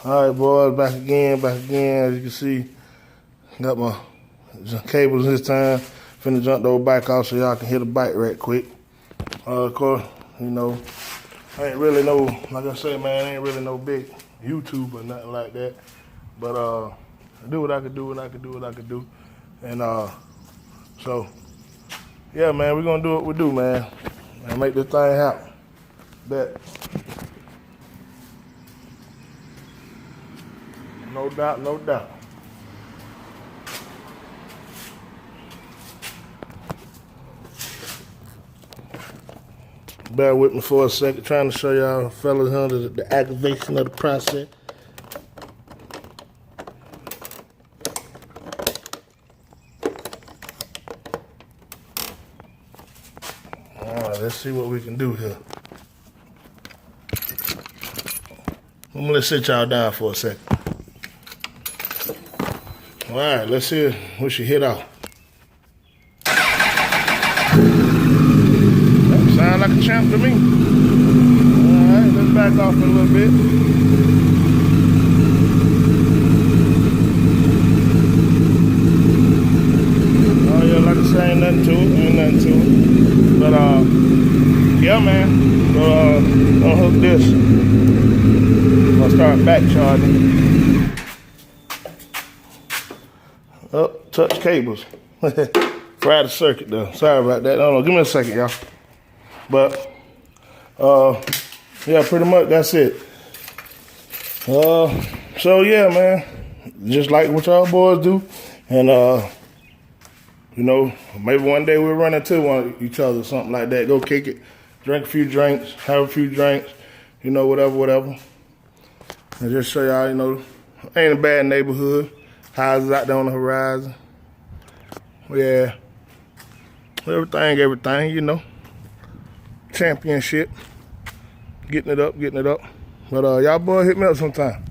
All right, boys, back again. As you can see, got my cables this time. Finna jump the old bike off so y'all can hit a bike right quick. Of course, you know, I ain't really no, like I say, man, I ain't really no big YouTube or nothing like that. But I do what I can do, And so, yeah, man, we're gonna do what we do, man. And make this thing happen. Bet. No doubt, no doubt. Bear with me for a second, trying to show y'all fellas under the activation of the process. All right, let's see what we can do here. I'm gonna sit y'all down for a second. All right, let's see what she hit off. That sound like a champ to me. All right, let's back off a little bit. Oh yeah, like I say, ain't nothing to it. But yeah, man. So unhook this. I'll start back charging. Oh, touch cables. Fried the circuit though. Sorry about that. Hold on, give me a second, y'all. But yeah, pretty much that's it. So yeah, man. Just like what y'all boys do. And you know, maybe one day we'll run into each other or something like that. Go kick it, drink a few drinks, have a few drinks, you know, whatever. And just show y'all, you know, ain't a bad neighborhood. Houses out there on the horizon. Yeah. Everything, you know. Championship. Getting it up. But y'all boys hit me up sometime.